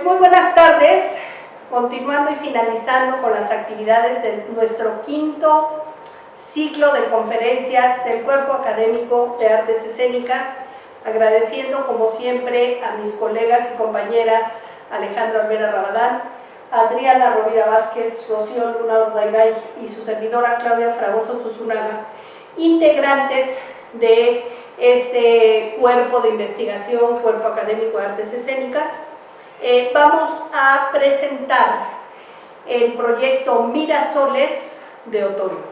muy buenas tardes, continuando y finalizando con las actividades de nuestro quinto ciclo de conferencias del Cuerpo Académico de Artes Escénicas, agradeciendo como siempre a mis colegas y compañeras Alejandra Olvera Rabadán, Adriana Rovira Vázquez, Rocío Luna Urdaygay y su servidora Claudia Fragoso Susunaga, integrantes de este cuerpo de investigación, Cuerpo Académico de Artes Escénicas. Vamos a presentar el proyecto Mirasoles de Otoño,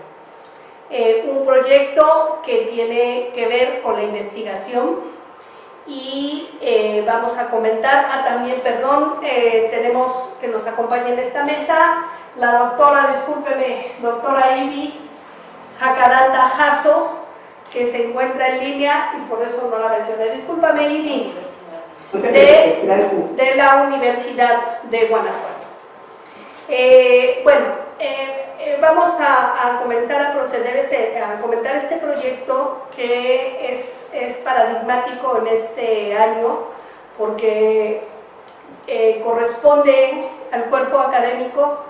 un proyecto que tiene que ver con la investigación y vamos a comentar, tenemos que nos acompañe en esta mesa la doctora, discúlpeme, doctora Ivy Jacaranda Jasso, que se encuentra en línea y por eso no la mencioné, discúlpame Ivy, de la Universidad de Guanajuato. Vamos a comenzar a proceder a comentar este proyecto que es paradigmático en este año porque corresponde al cuerpo académico,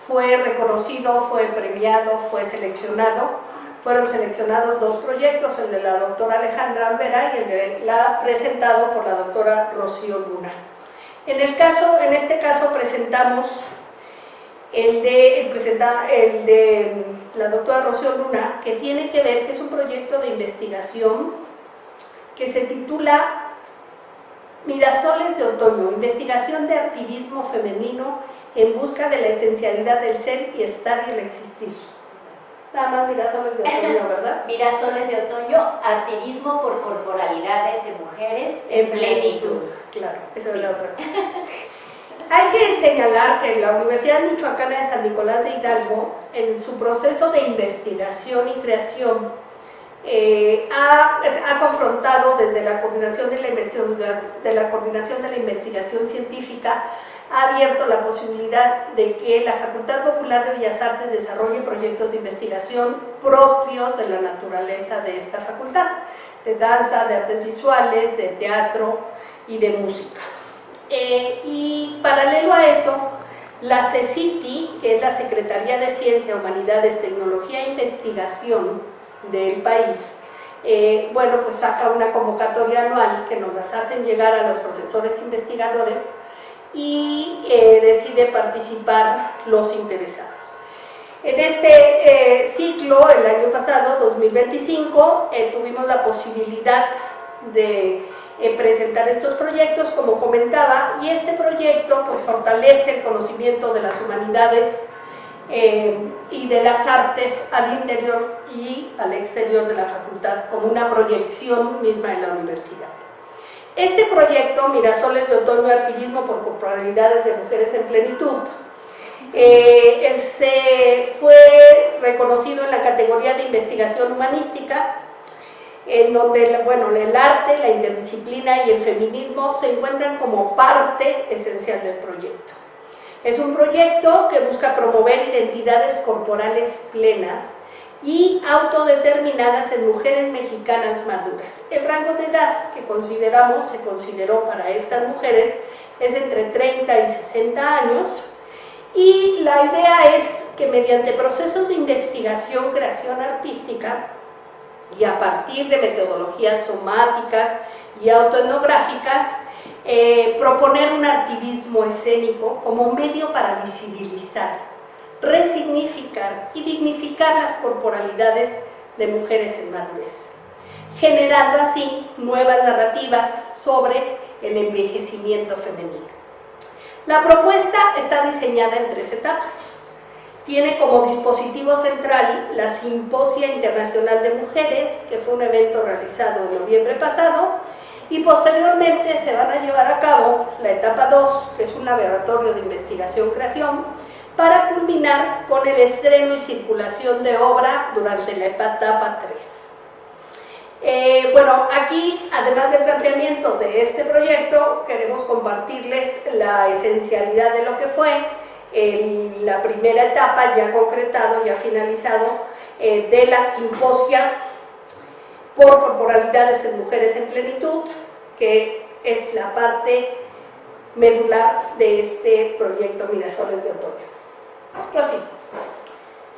fue reconocido, fue premiado, fue seleccionado. Fueron seleccionados dos proyectos, el de la doctora Alejandra Olvera y el presentado por la doctora Rocío Luna. En este caso presentamos el de la doctora Rocío Luna, que tiene que ver, que es un proyecto de investigación que se titula Mirasoles de Otoño, investigación de activismo femenino en busca de la esencialidad del ser y estar y el existir. Nada más Mirasoles de Otoño, ¿verdad? Mirasoles de Otoño, activismo por corporalidades de mujeres en plenitud. Claro, eso es la otra cosa. Hay que señalar que la Universidad Michoacana de San Nicolás de Hidalgo, en su proceso de investigación y creación, ha confrontado desde la coordinación de la investigación científica, ha abierto la posibilidad de que la Facultad Popular de Bellas Artes desarrolle proyectos de investigación propios de la naturaleza de esta facultad, de danza, de artes visuales, de teatro y de música. Y paralelo a eso, la CECITI, que es la Secretaría de Ciencia, Humanidades, Tecnología e Investigación del país, pues saca una convocatoria anual que nos las hacen llegar a los profesores investigadores y decide participar los interesados. En este ciclo, el año pasado, 2025, tuvimos la posibilidad de presentar estos proyectos, como comentaba, y este proyecto pues fortalece el conocimiento de las humanidades y de las artes al interior y al exterior de la facultad, como una proyección misma de la universidad. Este proyecto, Mirasoles de Otoño, activismo por corporalidades de mujeres en plenitud, fue reconocido en la categoría de investigación humanística, en donde el arte, la interdisciplina y el feminismo se encuentran como parte esencial del proyecto. Es un proyecto que busca promover identidades corporales plenas y autodeterminadas en mujeres mexicanas maduras. El rango de edad que se consideró para estas mujeres es entre 30 y 60 años, y la idea es que mediante procesos de investigación, creación artística y a partir de metodologías somáticas y autoetnográficas, proponer un activismo escénico como medio para visibilizar, resignificar y dignificar las corporalidades de mujeres en madurez, generando así nuevas narrativas sobre el envejecimiento femenino. La propuesta está diseñada en 3 etapas. Tiene como dispositivo central la Simposia Internacional de Mujeres, que fue un evento realizado en noviembre pasado, y posteriormente se van a llevar a cabo la etapa 2, que es un laboratorio de investigación-creación, para culminar con el estreno y circulación de obra durante la etapa 3. Aquí, además del planteamiento de este proyecto, queremos compartirles la esencialidad de lo que fue la primera etapa, ya concretado, ya finalizado, de la Simposia por corporalidades en mujeres en plenitud, que es la parte medular de este proyecto Mirasoles de Otoño. Rosy.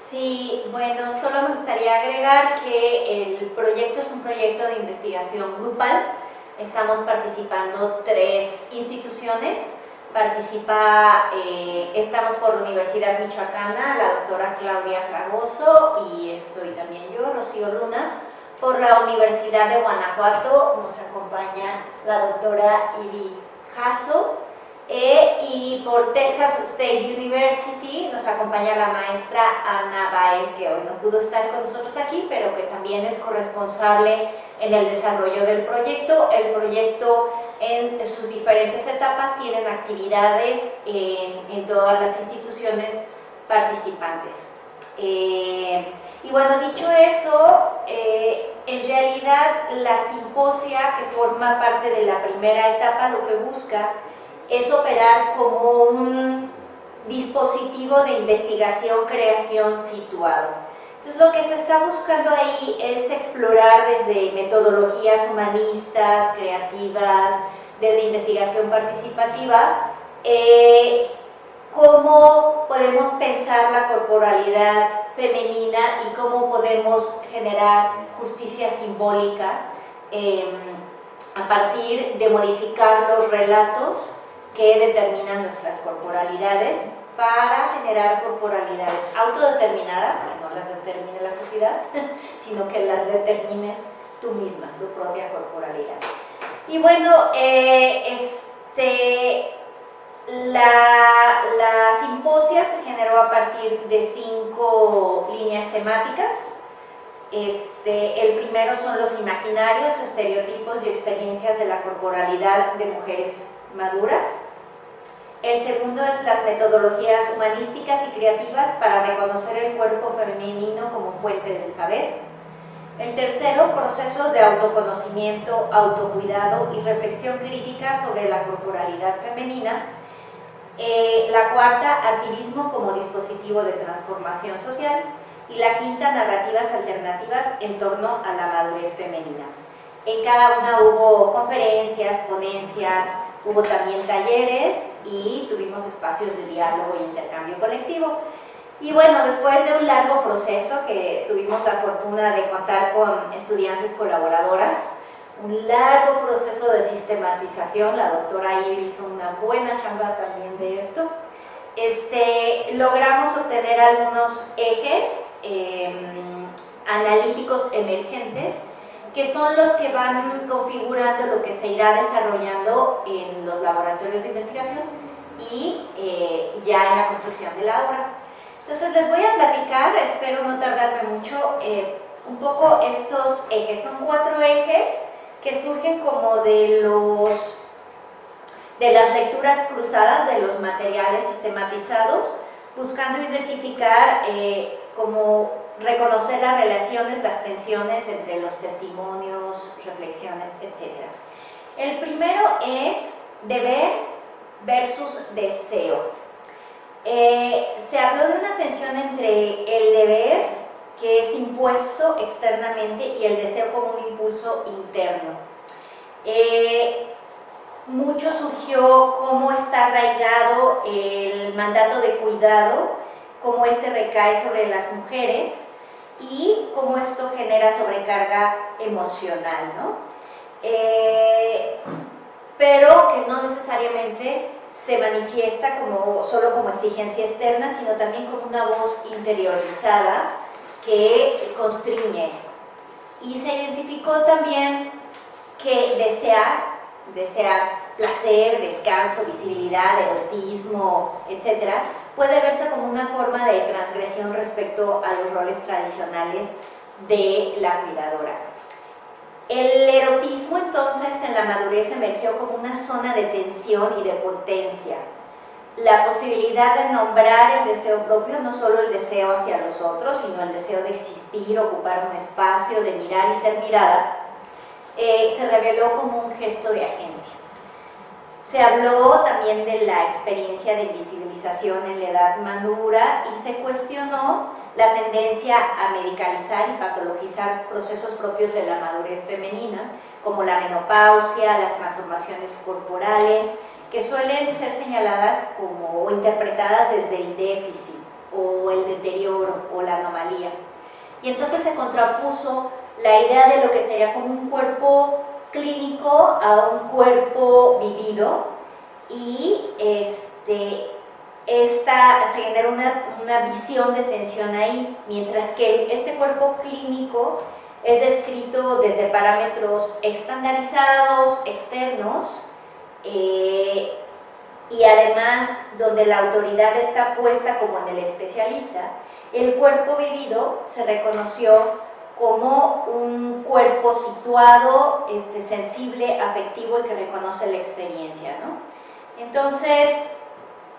Sí, bueno, solo me gustaría agregar que el proyecto es un proyecto de investigación grupal. Estamos participando 3 instituciones. Estamos por la Universidad Michoacana, la doctora Claudia Fragoso, y estoy también yo, Rocío Luna. Por la Universidad de Guanajuato nos acompaña la doctora Iri Jasso. Y por Texas State University nos acompaña la maestra Ana Baer, que hoy no pudo estar con nosotros aquí, pero que también es corresponsable en el desarrollo del proyecto. El proyecto en sus diferentes etapas tienen actividades en todas las instituciones participantes. Y bueno, dicho eso, en realidad la simposia, que forma parte de la primera etapa, lo que busca es operar como un dispositivo de investigación-creación situado. Entonces, lo que se está buscando ahí es explorar desde metodologías humanistas, creativas, desde investigación participativa, cómo podemos pensar la corporalidad femenina y cómo podemos generar justicia simbólica a partir de modificar los relatos que determinan nuestras corporalidades para generar corporalidades autodeterminadas, que no las determine la sociedad, sino que las determines tú misma, tu propia corporalidad. Y bueno, la simposia se generó a partir de 5 líneas temáticas. El primero son los imaginarios, estereotipos y experiencias de la corporalidad de mujeres maduras. El segundo es las metodologías humanísticas y creativas para reconocer el cuerpo femenino como fuente del saber. El tercero, procesos de autoconocimiento, autocuidado y reflexión crítica sobre la corporalidad femenina. La cuarta, activismo como dispositivo de transformación social. Y la quinta, narrativas alternativas en torno a la madurez femenina. En cada una hubo conferencias, ponencias, hubo también talleres y tuvimos espacios de diálogo e intercambio colectivo. Y bueno, después de un largo proceso que tuvimos la fortuna de contar con estudiantes colaboradoras, un largo proceso de sistematización, la doctora Ivy hizo una buena chamba también de esto, logramos obtener algunos ejes analíticos emergentes, que son los que van configurando lo que se irá desarrollando en los laboratorios de investigación y ya en la construcción de la obra. Entonces les voy a platicar, espero no tardarme mucho, un poco estos ejes. Son 4 ejes que surgen como de las lecturas cruzadas de los materiales sistematizados, buscando identificar como reconocer las relaciones, las tensiones entre los testimonios, reflexiones, etc. El primero es deber versus deseo. Se habló de una tensión entre el deber, que es impuesto externamente, y el deseo como un impulso interno. Mucho surgió cómo está arraigado el mandato de cuidado, cómo recae sobre las mujeres y cómo esto genera sobrecarga emocional, ¿no? Pero que no necesariamente se manifiesta solo como exigencia externa, sino también como una voz interiorizada que constriñe. Y se identificó también que desear placer, descanso, visibilidad, erotismo, etc., puede verse como una forma de transgresión respecto a los roles tradicionales de la cuidadora. El erotismo, entonces, en la madurez emergió como una zona de tensión y de potencia. La posibilidad de nombrar el deseo propio, no solo el deseo hacia los otros, sino el deseo de existir, ocupar un espacio, de mirar y ser mirada, se reveló como un gesto de agencia. Se habló también de la experiencia de invisibilización en la edad madura y se cuestionó la tendencia a medicalizar y patologizar procesos propios de la madurez femenina, como la menopausia, las transformaciones corporales que suelen ser señaladas como o interpretadas desde el déficit o el deterioro o la anomalía. Y entonces se contrapuso la idea de lo que sería como un cuerpo clínico a un cuerpo vivido, y se genera una visión de tensión ahí, mientras que este cuerpo clínico es descrito desde parámetros estandarizados, externos, y además donde la autoridad está puesta como en el especialista. El cuerpo vivido se reconoció como un cuerpo situado, sensible, afectivo y que reconoce la experiencia, ¿no? Entonces,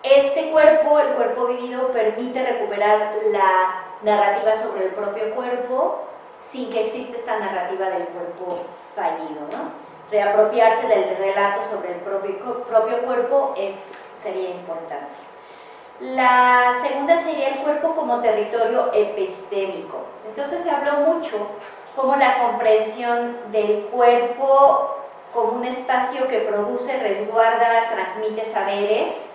este cuerpo, el cuerpo vivido, permite recuperar la narrativa sobre el propio cuerpo sin que exista esta narrativa del cuerpo fallido, ¿no? Reapropiarse del relato sobre el propio cuerpo sería importante. La segunda sería el cuerpo como territorio epistémico. Entonces se habló mucho como la comprensión del cuerpo como un espacio que produce, resguarda, transmite saberes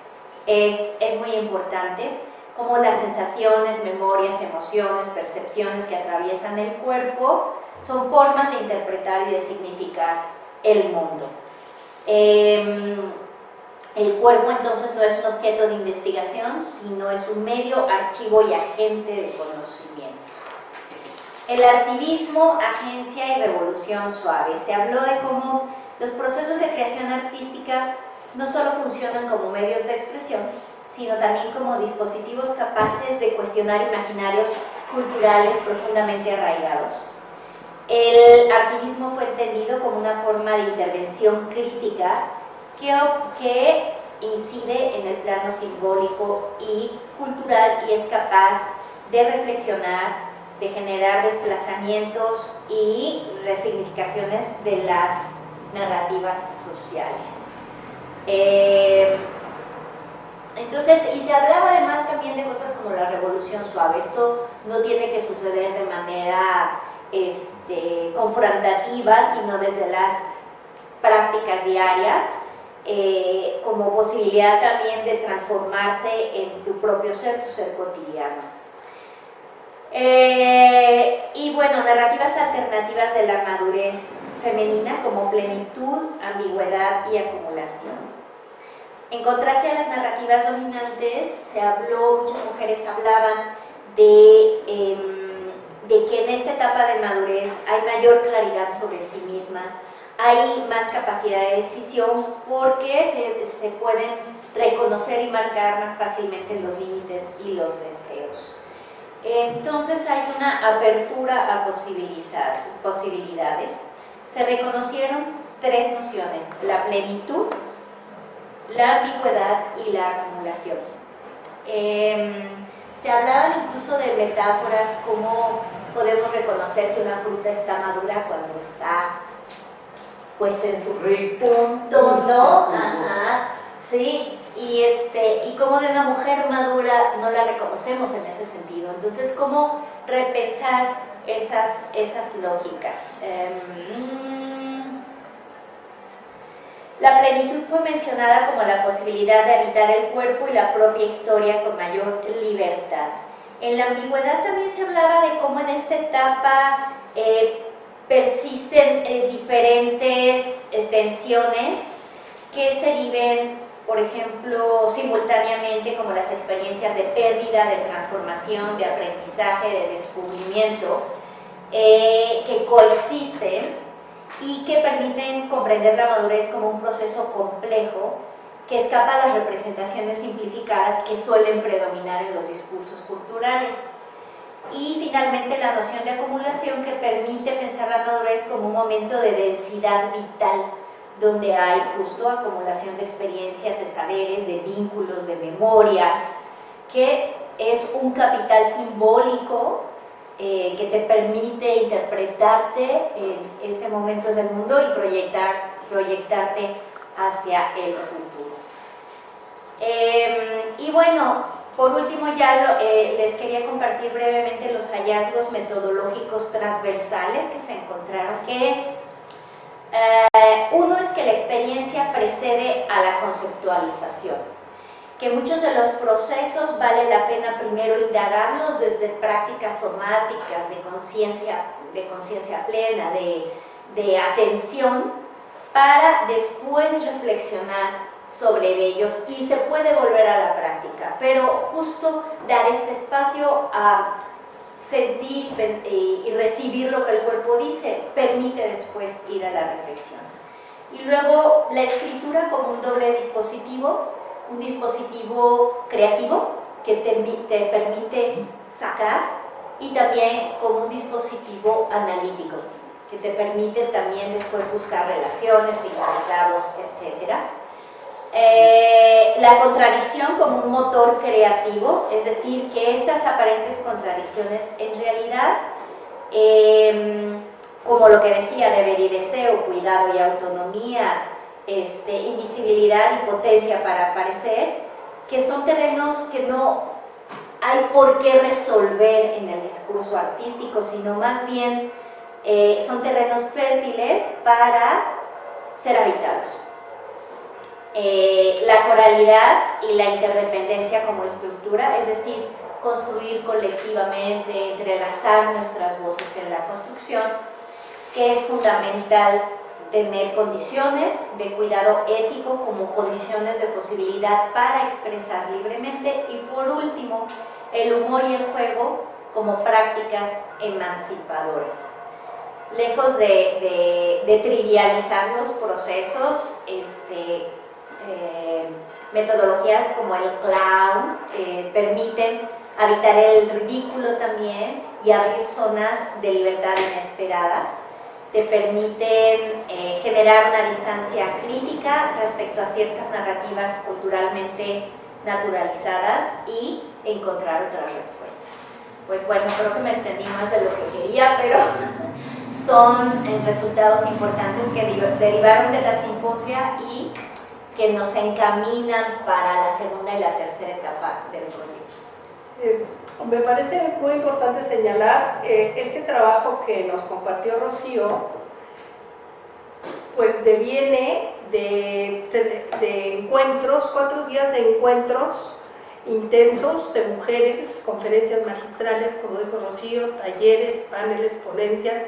es muy importante, como las sensaciones, memorias, emociones, percepciones que atraviesan el cuerpo son formas de interpretar y de significar el mundo. El cuerpo entonces no es un objeto de investigación, sino es un medio, archivo y agente de conocimiento. El activismo, agencia y revolución suave. Se habló de cómo los procesos de creación artística no solo funcionan como medios de expresión, sino también como dispositivos capaces de cuestionar imaginarios culturales profundamente arraigados. El activismo fue entendido como una forma de intervención crítica que incide en el plano simbólico y cultural y es capaz de reflexionar, de generar desplazamientos y resignificaciones de las narrativas sociales. Entonces, y se hablaba además también de cosas como la revolución suave. Esto no tiene que suceder de manera confrontativa, sino desde las prácticas diarias, como posibilidad también de transformarse en tu propio ser, tu ser cotidiano. Y bueno, narrativas alternativas de la madurez femenina como plenitud, ambigüedad y acumulación. En contraste a las narrativas dominantes, se habló, muchas mujeres hablaban de que en esta etapa de madurez hay mayor claridad sobre sí mismas, hay más capacidad de decisión porque se pueden reconocer y marcar más fácilmente los límites y los deseos. Entonces hay una apertura a posibilidades. Se reconocieron tres nociones: la plenitud, la ambigüedad y la acumulación. Se hablaban incluso de metáforas como podemos reconocer que una fruta está madura cuando está pues en su punto, ¿no? Ajá, sí, y como de una mujer madura no la reconocemos en ese sentido. Entonces, ¿cómo repensar esas lógicas? La plenitud fue mencionada como la posibilidad de habitar el cuerpo y la propia historia con mayor libertad. En la ambigüedad también se hablaba de cómo en esta etapa persisten diferentes tensiones que se viven, por ejemplo, simultáneamente, como las experiencias de pérdida, de transformación, de aprendizaje, de descubrimiento, que coexisten y que permiten comprender la madurez como un proceso complejo que escapa a las representaciones simplificadas que suelen predominar en los discursos culturales. Y finalmente la noción de acumulación, que permite pensar la madurez como un momento de densidad vital, donde hay justo acumulación de experiencias, de saberes, de vínculos, de memorias, que es un capital simbólico que te permite interpretarte en ese momento en el mundo y proyectarte hacia el futuro. Y bueno, por último ya les quería compartir brevemente los hallazgos metodológicos transversales que se encontraron, que es Uno es que la experiencia precede a la conceptualización, que muchos de los procesos vale la pena primero indagarlos desde prácticas somáticas de conciencia plena, de atención, para después reflexionar sobre ellos, y se puede volver a la práctica, pero justo dar este espacio a sentir y recibir lo que el cuerpo dice permite después ir a la reflexión. Y luego la escritura como un doble dispositivo, un dispositivo creativo que te permite sacar, y también como un dispositivo analítico que te permite también después buscar relaciones, significados, etc. La contradicción como un motor creativo, es decir, que estas aparentes contradicciones en realidad, como lo que decía, deber y deseo, cuidado y autonomía, invisibilidad y potencia para aparecer, que son terrenos que no hay por qué resolver en el discurso artístico, sino más bien son terrenos fértiles para ser habitados. La coralidad y la interdependencia como estructura, es decir, construir colectivamente, entrelazar nuestras voces en la construcción, que es fundamental tener condiciones de cuidado ético como condiciones de posibilidad para expresar libremente, y por último, el humor y el juego como prácticas emancipadoras. Lejos de trivializar los procesos, metodologías como el clown permiten habitar el ridículo también y abrir zonas de libertad inesperadas. Te permiten generar una distancia crítica respecto a ciertas narrativas culturalmente naturalizadas y encontrar otras respuestas. Pues bueno, creo que me extendí más de lo que quería, pero son resultados importantes que derivaron de la simposia y que nos encaminan para la segunda y la tercera etapa del proyecto. Me parece muy importante señalar este trabajo que nos compartió Rocío, pues deviene de encuentros, 4 días de encuentros intensos de mujeres, conferencias magistrales, como dijo Rocío, talleres, paneles, ponencias,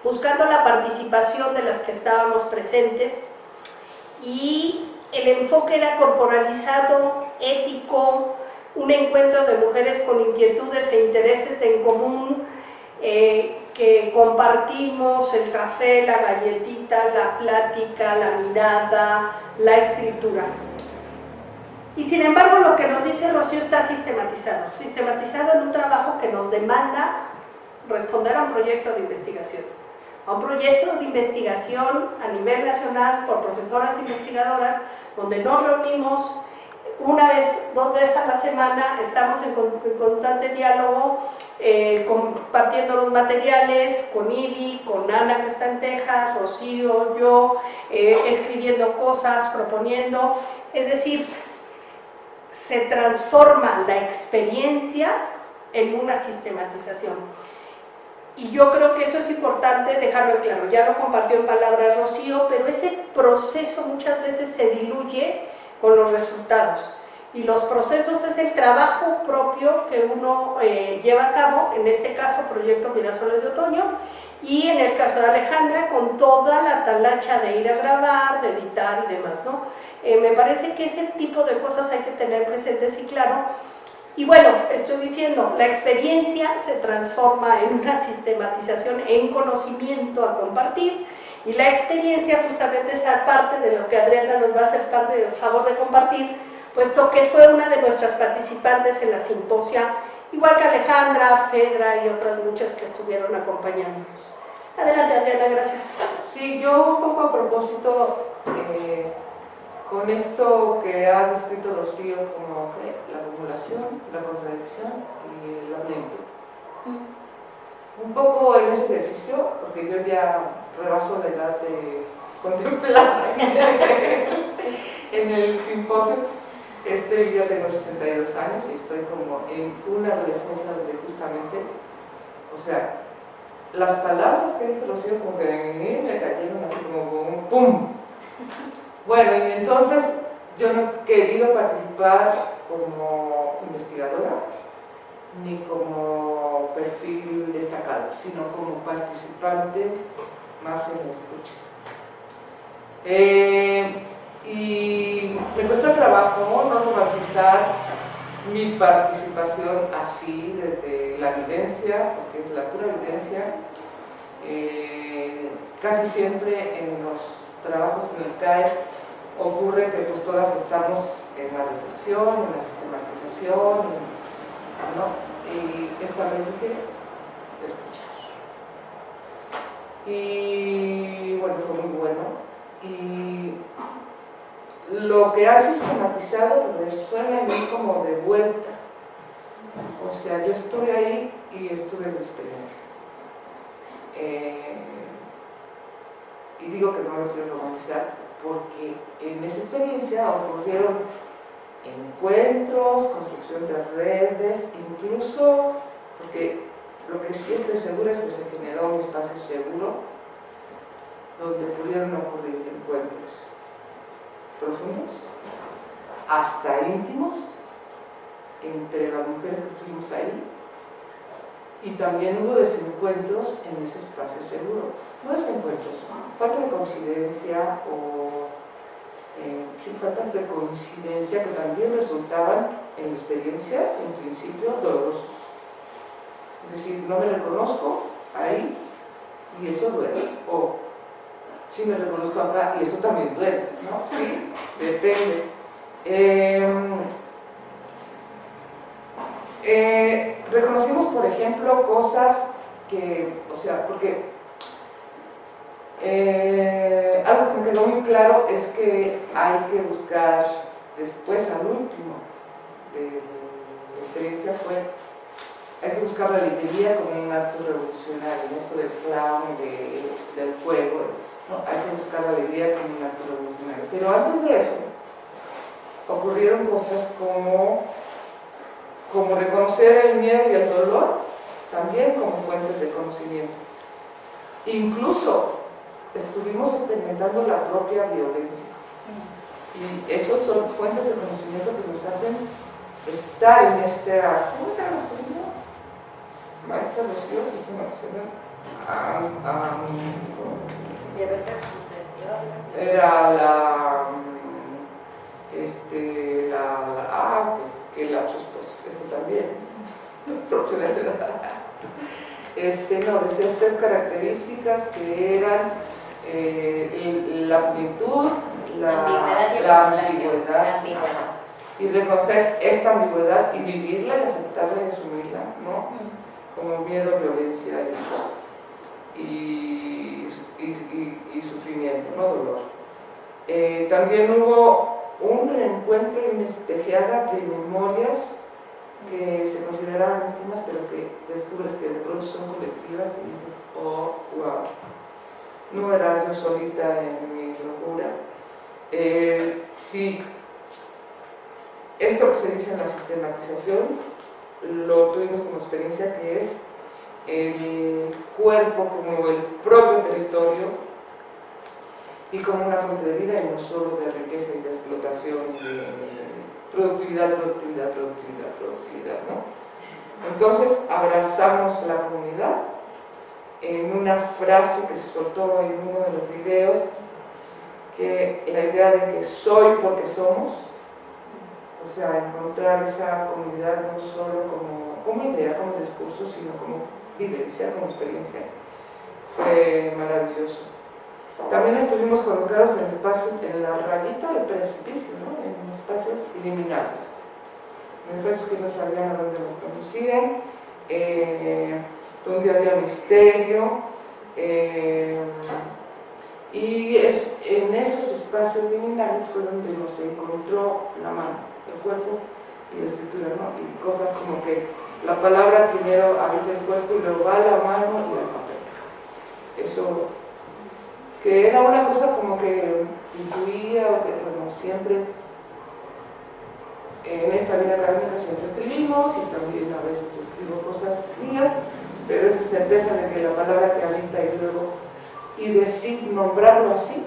buscando la participación de las que estábamos presentes, y el enfoque era corporalizado, ético, un encuentro de mujeres con inquietudes e intereses en común, que compartimos el café, la galletita, la plática, la mirada, la escritura. Y sin embargo, lo que nos dice Rocío está sistematizado en un trabajo que nos demanda responder a un proyecto de investigación. A un proyecto de investigación a nivel nacional por profesoras investigadoras, donde nos reunimos una vez, 2 veces a la semana, estamos en constante diálogo, compartiendo los materiales con Ivy, con Ana que está en Texas, Rocío, yo, escribiendo cosas, proponiendo, es decir, se transforma la experiencia en una sistematización. Y yo creo que eso es importante dejarlo claro. Ya lo compartió en palabras Rocío, pero ese proceso muchas veces se diluye con los resultados. Y los procesos es el trabajo propio que uno lleva a cabo, en este caso Proyecto Mirasoles de Otoño, y en el caso de Alejandra, con toda la talacha de ir a grabar, de editar y demás, ¿no? Me parece que ese tipo de cosas hay que tener presentes y claro. Y bueno, estoy diciendo, la experiencia se transforma en una sistematización, en conocimiento a compartir, y la experiencia justamente es parte de lo que Adriana nos va a hacer favor de compartir, puesto que fue una de nuestras participantes en la simposia, igual que Alejandra, Fedra y otras muchas que estuvieron acompañándonos. Adelante, Adriana, gracias. Sí, yo un poco a propósito con esto que ha descrito Rocío como la acumulación, la contradicción y el lamento. Un poco en ese ejercicio, porque yo ya rebaso la edad de contemplar en el simposio. Yo tengo 62 años y estoy como en una adolescencia donde justamente, o sea, las palabras que dijo Rocío como que me cayeron así como un ¡pum! Bueno, y entonces yo no he querido participar como investigadora ni como perfil destacado, sino como participante más en la escucha. Y me cuesta trabajo no romantizar mi participación así desde la vivencia, porque es la pura vivencia. Casi siempre en los trabajos en el CAE ocurre que pues todas estamos en la reflexión, en la sistematización, ¿no? Y esta vez dije escuchar. Y bueno, fue muy bueno. Y lo que ha sistematizado resuena en mí como de vuelta. O sea, yo estuve ahí y estuve en la experiencia. Y digo que no lo quiero romantizar porque en esa experiencia ocurrieron encuentros, construcción de redes, incluso, porque lo que sí estoy segura es que se generó un espacio seguro donde pudieron ocurrir encuentros profundos, hasta íntimos, entre las mujeres que estuvimos ahí, y también hubo desencuentros en ese espacio seguro. No desencuentros, falta de coincidencia o sí, faltas de coincidencia que también resultaban en la experiencia, en principio, dolorosos. Es decir, no me reconozco ahí y eso duele, o sí me reconozco acá y eso también duele, ¿no? Sí, depende. Reconocimos, por ejemplo, cosas que, o sea, porque algo que me quedó muy claro es que hay que buscar después, al último de la experiencia fue, hay que buscar la alegría como un acto revolucionario, en esto del clown, del juego, ¿no? Hay que buscar la alegría como un acto revolucionario. Pero antes de eso, ocurrieron cosas como reconocer el miedo y el dolor, también como fuentes de conocimiento. Incluso estuvimos experimentando la propia violencia. Y esos son fuentes de conocimiento que nos hacen estar en este... ¿Cómo era la segunda? Maestra Rocío, sistematización. Era la... que lapsus, pues, esto también. No, decía tres características que eran la plenitud, la ambigüedad, y reconocer esta ambigüedad y vivirla y aceptarla y asumirla, ¿no? Como miedo, violencia y sufrimiento, no dolor. También hubo un reencuentro y una espejeada de memorias que se consideraban íntimas, pero que descubres que de pronto son colectivas y dices, oh, wow, no era yo solita en mi locura. Sí, esto que se dice en la sistematización lo tuvimos como experiencia, que es el cuerpo como el propio territorio y como una fuente de vida y no solo de riqueza y de explotación y de productividad, ¿no? Entonces abrazamos la comunidad en una frase que se soltó en uno de los videos, que la idea de que soy porque somos, o sea, encontrar esa comunidad no solo como idea, como discurso, sino como vivencia, como experiencia, fue maravilloso. También estuvimos colocados en espacios, en la rayita del precipicio, ¿no? En espacios liminales, en espacios que no sabían a dónde nos conducían, donde había misterio, y en esos espacios liminales fue donde nos encontró la mano, el cuerpo y la escritura, ¿no? Y cosas como que la palabra primero habita el cuerpo y luego va a la mano y al papel. Eso, que era una cosa como que intuía, o que, bueno, siempre en esta vida académica siempre escribimos y también a veces escribo cosas mías, pero esa certeza de que la palabra te habita y luego, y decir, nombrarlo así,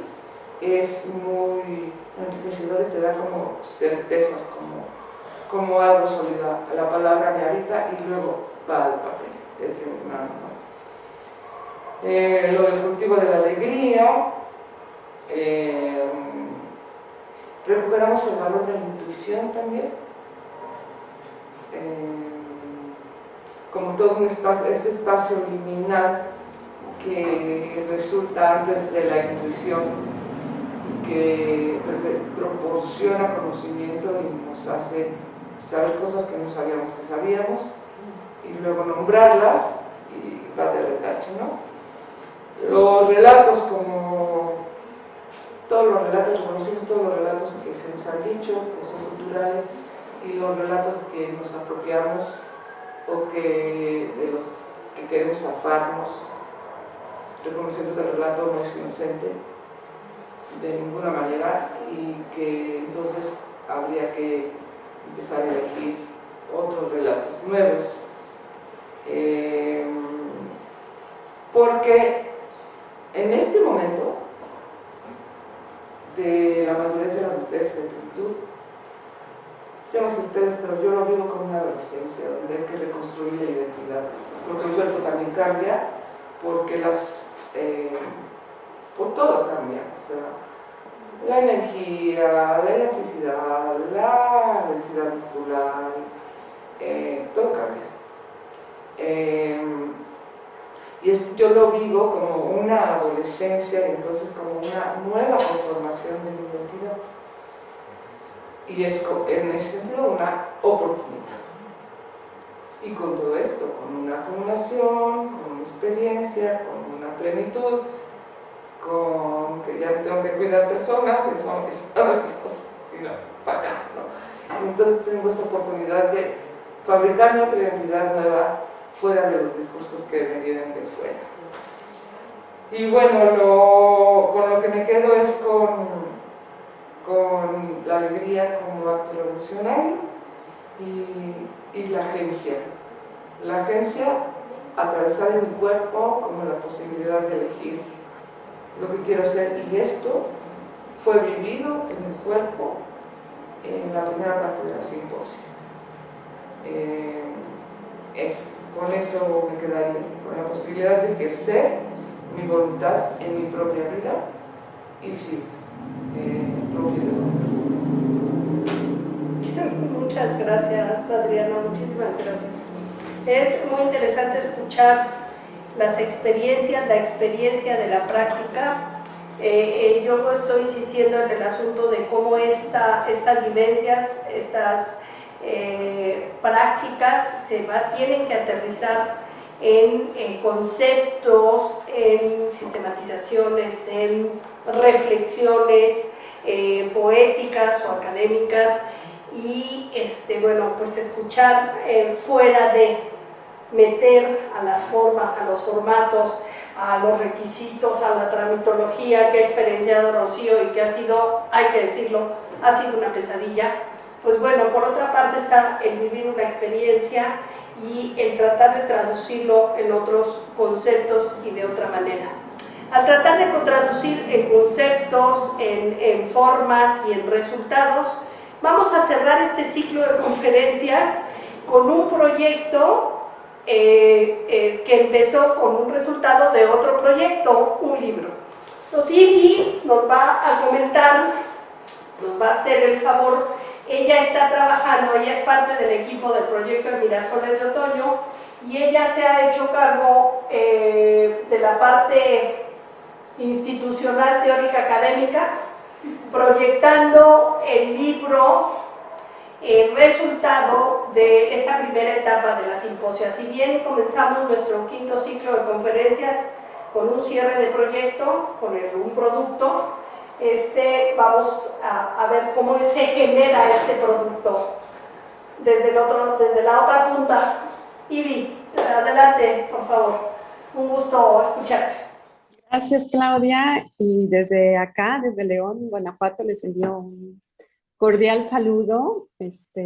es muy enriquecedor y te da como certezas, como algo sólido. La palabra me habita y luego va al papel. Es decir, lo del cultivo de la alegría, recuperamos el valor de la intuición también, como todo un espacio, este espacio liminal que resulta antes de la intuición, que proporciona conocimiento y nos hace saber cosas que no sabíamos que sabíamos, y luego nombrarlas y va de retache, ¿no? Los relatos, como todos los relatos, reconocimos todos los relatos que se nos han dicho, que son culturales, y los relatos que nos apropiamos o que de los que queremos zafarnos, reconociendo que el relato no es inocente de ninguna manera y que entonces habría que empezar a elegir otros relatos nuevos, porque en este momento de la madurez de la adultez, de la plenitud, yo no sé ustedes, pero yo lo vivo como una adolescencia donde hay que reconstruir la identidad, porque el cuerpo también cambia, porque por todo cambia, o sea, la energía, la elasticidad, la densidad muscular, todo cambia. Yo lo vivo como una adolescencia y entonces como una nueva conformación de mi identidad. Y es en ese sentido una oportunidad. Y con todo esto, con una acumulación, con una experiencia, con una plenitud, con que ya no tengo que cuidar personas, eso es maravilloso, sino para acá, ¿no? Entonces tengo esa oportunidad de fabricar otra identidad nueva fuera de los discursos que me vienen de fuera. Y bueno, con lo que me quedo es con la alegría como acto revolucionario y la agencia. La agencia atravesada en mi cuerpo como la posibilidad de elegir lo que quiero hacer, y esto fue vivido en el cuerpo en la primera parte de la simposio. Con eso me quedaría, con la posibilidad de ejercer mi voluntad en mi propia vida y sí, propio de esta persona. Muchas gracias, Adriana, muchísimas gracias. Es muy interesante escuchar las experiencias, la experiencia de la práctica. Yo estoy insistiendo en el asunto de cómo estas vivencias, estas prácticas tienen que aterrizar en conceptos, en sistematizaciones, en reflexiones poéticas o académicas, y bueno, pues escuchar fuera de meter a las formas, a los formatos, a los requisitos, a la tramitología que ha experienciado Rocío y que ha sido, hay que decirlo, ha sido una pesadilla. Pues bueno, por otra parte está el vivir una experiencia y el tratar de traducirlo en otros conceptos y de otra manera. Al tratar de traducir en conceptos, en formas y en resultados, vamos a cerrar este ciclo de conferencias con un proyecto que empezó con un resultado de otro proyecto, un libro. Entonces Ivy nos va a comentar, nos va a hacer el favor. Ella está trabajando, ella es parte del equipo del proyecto de Mirasoles de Otoño, y ella se ha hecho cargo de la parte institucional, teórica, académica, proyectando el libro, el resultado de esta primera etapa de la simposia. Si bien comenzamos nuestro quinto ciclo de conferencias con un cierre de proyecto, con un producto, vamos a ver cómo se genera este producto desde la otra punta. Ivy, adelante, por favor. Un gusto escucharte. Gracias, Claudia. Y desde acá, desde León, Guanajuato, les envío un cordial saludo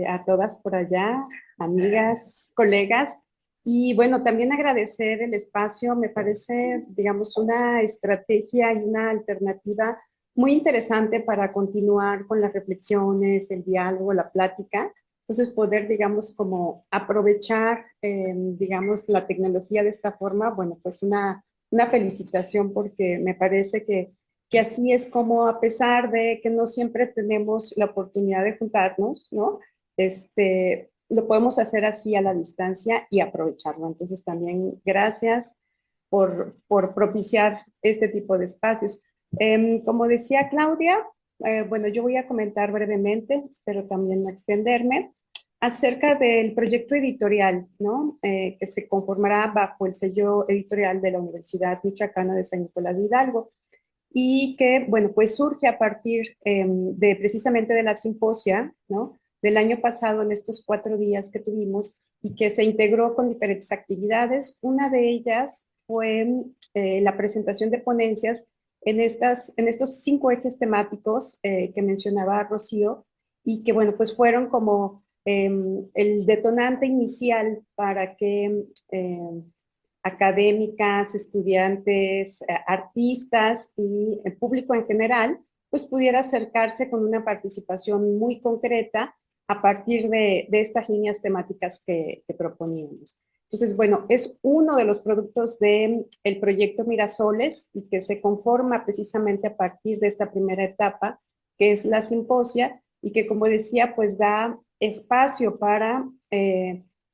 a todas por allá, amigas, colegas. Y bueno, también agradecer el espacio, me parece, digamos, una estrategia y una alternativa muy interesante para continuar con las reflexiones, el diálogo, la plática. Entonces, poder, digamos, como aprovechar, digamos, la tecnología de esta forma, bueno, pues una felicitación porque me parece que así es como, a pesar de que no siempre tenemos la oportunidad de juntarnos, ¿no? Lo podemos hacer así a la distancia y aprovecharlo. Entonces también gracias por propiciar este tipo de espacios. Como decía Claudia, bueno, yo voy a comentar brevemente, espero también no extenderme, acerca del proyecto editorial, ¿no? Que se conformará bajo el sello editorial de la Universidad Michoacana de San Nicolás de Hidalgo y que, bueno, pues surge a partir de precisamente de la simposia, ¿no? Del año pasado, en estos 4 días que tuvimos, y que se integró con diferentes actividades. Una de ellas fue la presentación de ponencias en estos 5 ejes temáticos que mencionaba Rocío, y que, bueno, pues fueron como el detonante inicial para que académicas, estudiantes, artistas y el público en general, pues pudiera acercarse con una participación muy concreta a partir de estas líneas temáticas que proponíamos. Entonces, bueno, es uno de los productos del proyecto Mirasoles y que se conforma precisamente a partir de esta primera etapa, que es la simposia, y que, como decía, pues da espacio para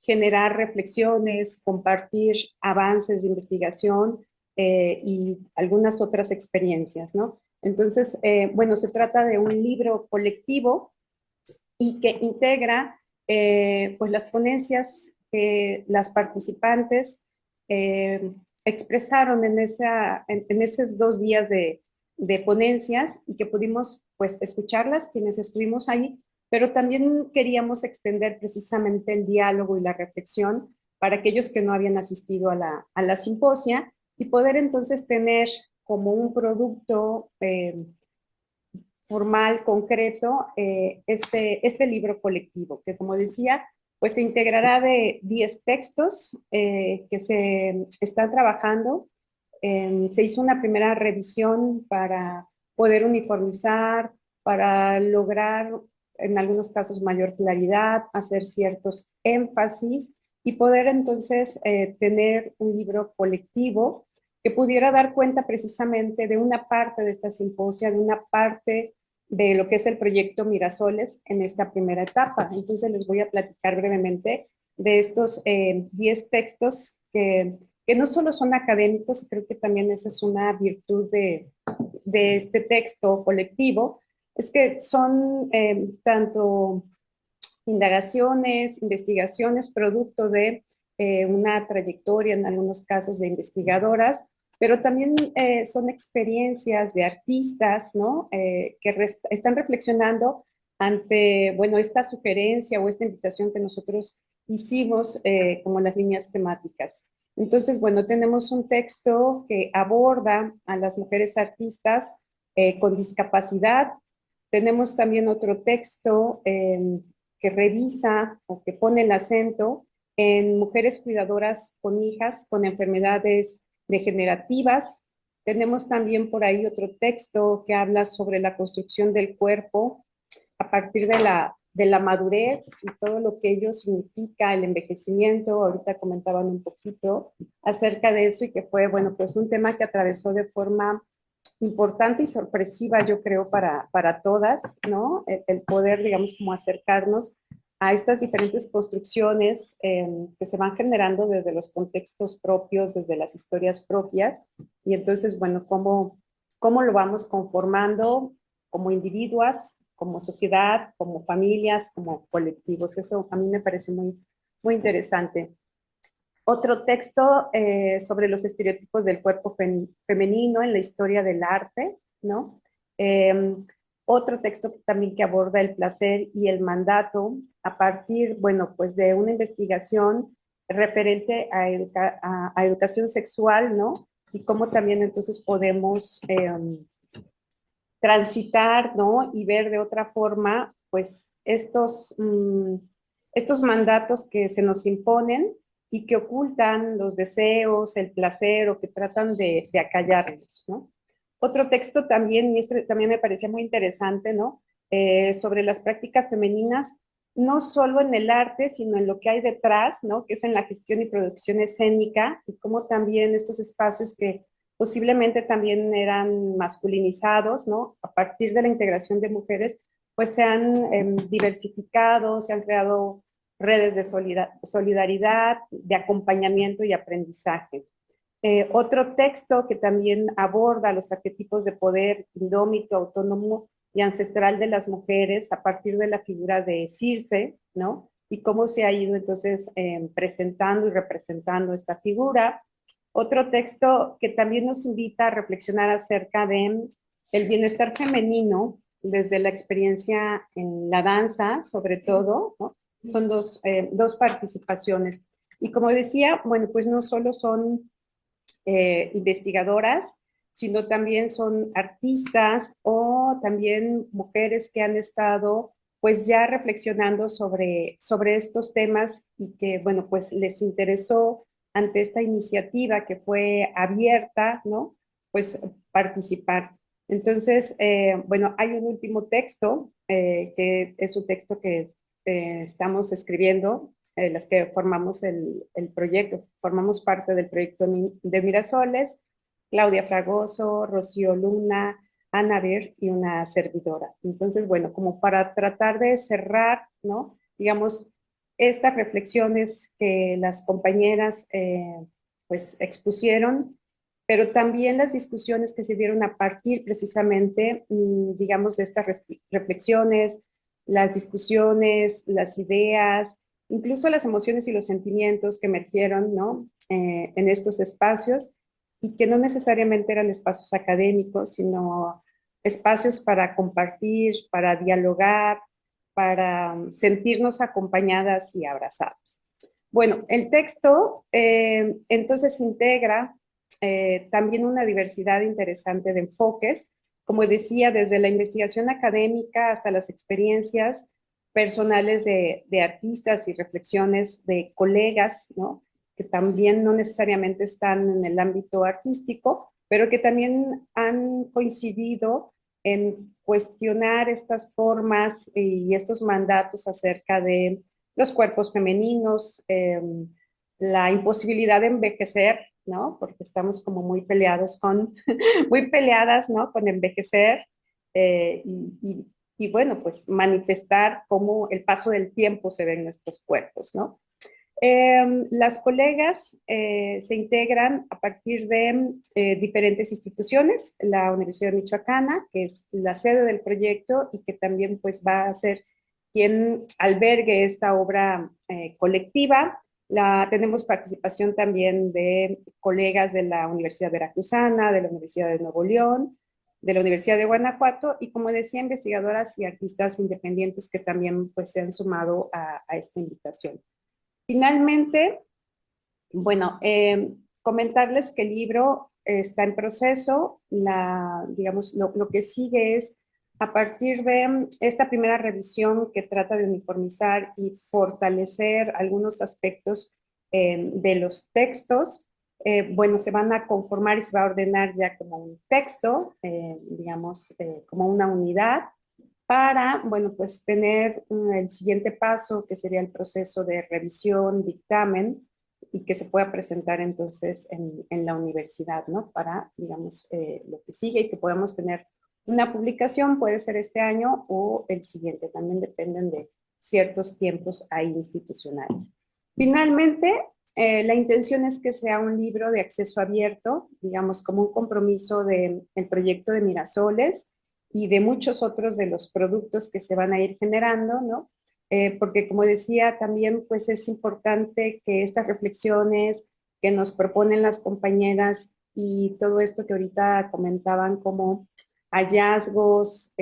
generar reflexiones, compartir avances de investigación y algunas otras experiencias, ¿no? Entonces, bueno, se trata de un libro colectivo y que integra pues las ponencias que las participantes eh, expresaron en esos 2 días de ponencias y que pudimos pues escucharlas quienes estuvimos ahí, pero también queríamos extender precisamente el diálogo y la reflexión para aquellos que no habían asistido a la simposia y poder entonces tener como un producto formal, concreto, este libro colectivo, que como decía, pues se integrará de 10 textos que se están trabajando. Se hizo una primera revisión para poder uniformizar, para lograr en algunos casos mayor claridad, hacer ciertos énfasis y poder entonces tener un libro colectivo que pudiera dar cuenta precisamente de una parte de esta simposia, de una parte de lo que es el proyecto Mirasoles en esta primera etapa. Entonces les voy a platicar brevemente de estos 10 textos que no solo son académicos, creo que también esa es una virtud de este texto colectivo, es que son tanto indagaciones, investigaciones, producto de una trayectoria en algunos casos de investigadoras, pero también son experiencias de artistas, ¿no? Están reflexionando ante, bueno, esta sugerencia o esta invitación que nosotros hicimos como las líneas temáticas. Entonces, bueno, tenemos un texto que aborda a las mujeres artistas con discapacidad. Tenemos también otro texto que revisa o que pone el acento en mujeres cuidadoras con hijas con enfermedades degenerativas. Tenemos también por ahí otro texto que habla sobre la construcción del cuerpo a partir de la madurez y todo lo que ello significa, el envejecimiento. Ahorita comentaban un poquito acerca de eso y que fue, bueno, pues un tema que atravesó de forma importante y sorpresiva, yo creo, para todas, ¿no? El poder, digamos, como acercarnos a estas diferentes construcciones que se van generando desde los contextos propios, desde las historias propias, y entonces, bueno, cómo lo vamos conformando como individuos, como sociedad, como familias, como colectivos. Eso a mí me pareció muy interesante. Otro texto sobre los estereotipos del cuerpo femenino en la historia del arte, ¿no? Eh, Otro texto también que aborda el placer y el mandato a partir, bueno, pues de una investigación referente a educación sexual, ¿no? Y cómo también entonces podemos transitar, ¿no? Y ver de otra forma, pues estos mandatos que se nos imponen y que ocultan los deseos, el placer o que tratan de acallarlos, ¿no? Otro texto también, y este también me parecía muy interesante, ¿no? Sobre las prácticas femeninas, no solo en el arte, sino en lo que hay detrás, ¿no? Que es en la gestión y producción escénica, y cómo también estos espacios que posiblemente también eran masculinizados, ¿no? A partir de la integración de mujeres, pues se han diversificado, se han creado redes de solidaridad, de acompañamiento y aprendizaje. Otro texto que también aborda los arquetipos de poder indómito, autónomo y ancestral de las mujeres a partir de la figura de Circe, ¿no? Y cómo se ha ido entonces presentando y representando esta figura. Otro texto que también nos invita a reflexionar acerca de el bienestar femenino desde la experiencia en la danza, sobre todo, ¿no? Son dos participaciones. Y como decía, bueno, pues no solo son investigadoras, sino también son artistas o también mujeres que han estado pues ya reflexionando sobre estos temas y que, bueno, pues les interesó ante esta iniciativa que fue abierta, ¿no? Pues participar. Entonces, bueno, hay un último texto, que es un texto que estamos escribiendo, las que formamos el proyecto, formamos parte del proyecto de Mirasoles, Claudia Fragoso, Rocío Luna, Ana Ver y una servidora. Entonces, bueno, como para tratar de cerrar, ¿no? Digamos, estas reflexiones que las compañeras pues expusieron, pero también las discusiones que se dieron a partir precisamente, digamos, de estas reflexiones, las discusiones, las ideas, incluso las emociones y los sentimientos que emergieron, ¿no? En estos espacios y que no necesariamente eran espacios académicos, sino espacios para compartir, para dialogar, para sentirnos acompañadas y abrazadas. Bueno, el texto entonces integra también una diversidad interesante de enfoques, como decía, desde la investigación académica hasta las experiencias personales de artistas y reflexiones de colegas, ¿no? Que también no necesariamente están en el ámbito artístico, pero que también han coincidido en cuestionar estas formas y estos mandatos acerca de los cuerpos femeninos, la imposibilidad de envejecer, ¿no? Porque estamos como muy peleados con, muy peleadas, ¿no? Con envejecer eh, y, y bueno, pues manifestar cómo el paso del tiempo se ve en nuestros cuerpos, ¿no? Las colegas se integran a partir de diferentes instituciones, la Universidad Michoacana, que es la sede del proyecto y que también pues va a ser quien albergue esta obra colectiva. Tenemos participación también de colegas de la Universidad Veracruzana, de la Universidad de Nuevo León, de la Universidad de Guanajuato y, como decía, investigadoras y artistas independientes que también pues se han sumado a esta invitación. Finalmente, bueno, comentarles que el libro está en proceso. Digamos, lo que sigue es, a partir de esta primera revisión que trata de uniformizar y fortalecer algunos aspectos de los textos, bueno, se van a conformar y se va a ordenar ya como un texto, digamos, como una unidad para, bueno, pues tener el siguiente paso, que sería el proceso de revisión, dictamen, y que se pueda presentar entonces en la universidad, ¿no? Para, digamos, lo que sigue y que podamos tener una publicación, puede ser este año o el siguiente, también dependen de ciertos tiempos ahí institucionales. Finalmente, la intención es que sea un libro de acceso abierto, digamos, como un compromiso del proyecto de Mirasoles, y de muchos otros de los productos que se van a ir generando, ¿no? Porque como decía, también pues es importante que estas reflexiones que nos proponen las compañeras y todo esto que ahorita comentaban como hallazgos,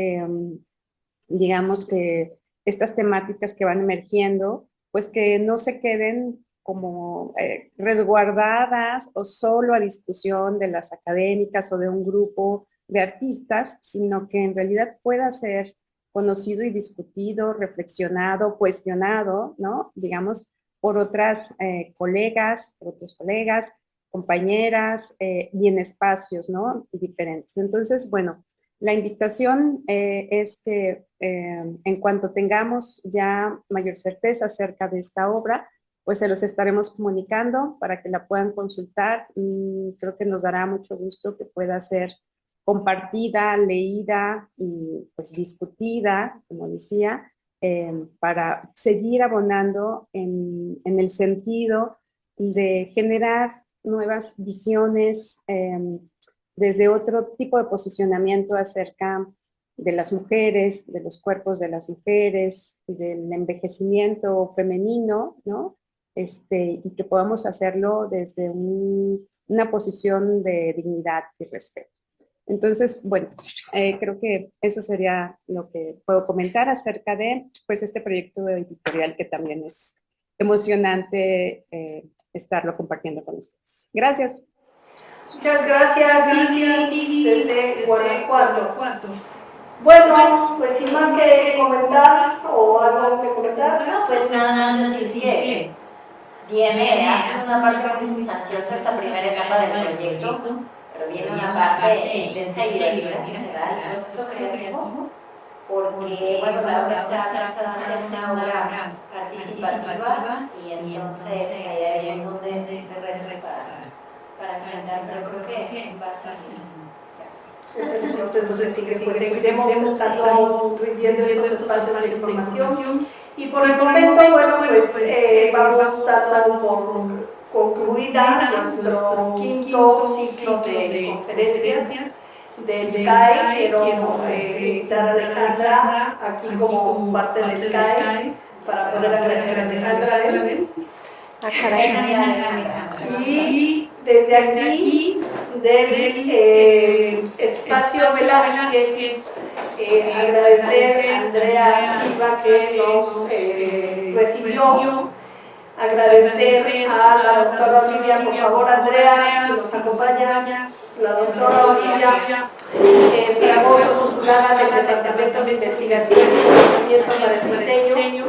digamos que estas temáticas que van emergiendo, pues que no se queden como resguardadas o solo a discusión de las académicas o de un grupo de artistas, sino que en realidad pueda ser conocido y discutido, reflexionado, cuestionado, ¿no? Digamos, por otras colegas, por otros colegas, compañeras y en espacios, ¿no? Diferentes. Entonces, bueno, la invitación es que en cuanto tengamos ya mayor certeza acerca de esta obra, pues se los estaremos comunicando para que la puedan consultar. Creo que nos dará mucho gusto que pueda ser compartida, leída y pues discutida, como decía, para seguir abonando en el sentido de generar nuevas visiones desde otro tipo de posicionamiento acerca de las mujeres, de los cuerpos de las mujeres, del envejecimiento femenino, ¿no? Y que podamos hacerlo desde una posición de dignidad y respeto. Entonces, bueno, creo que eso sería lo que puedo comentar acerca de pues, este proyecto editorial que también es emocionante estarlo compartiendo con ustedes. Gracias. Muchas gracias, Vivi, desde Guanajuato. Bueno, pues sin más que comentar o algo que comentar. No, pues nada más decir que ha sido una parte muy sustanciosa esta primera etapa del proyecto, pero viene una parte intensa y divertida que será el proceso creativo, porque, bueno, la obra está trazada en una obra participativa y entonces ahí hay un montón de retos para enfrentar, pero creo que va a ser Es el proceso que sigue, pues seguiremos estando rindiendo estos espacios de información. Y por el momento, bueno, pues vamos dando por concluida nuestro quinto ciclo de conferencias del CAE. Quiero invitar a Alejandra aquí como parte del CAE para poder agradecer a Alejandra. Y desde aquí, del espacio Velázquez, agradecer a Andrea Silva que nos recibió, agradecer a la doctora Olivia, por favor Andrea, si nos acompañas, la doctora Olivia Fragoso Zuzulaga del Departamento de Investigación y Conocimiento para el Diseño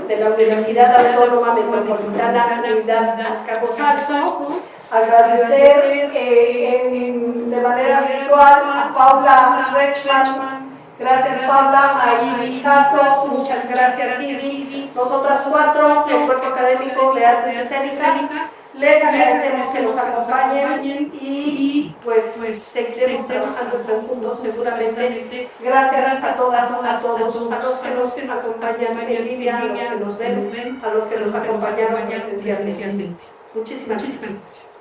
de la Universidad Autónoma Metropolitana Unidad Azcapotzalco. Agradecer de manera virtual a Paula Rechman. Gracias, Paula. A Ivy Jasso, muchas gracias, Ivy. Nosotras cuatro, del Cuerpo Académico de Artes Escénicas, les agradecemos que nos acompañen y pues seguiremos trabajando en conjunto seguramente. Gracias a todas, a todos, a los que nos acompañan en línea, a los que nos ven, a los que nos acompañaron presencialmente. Muchísimas gracias.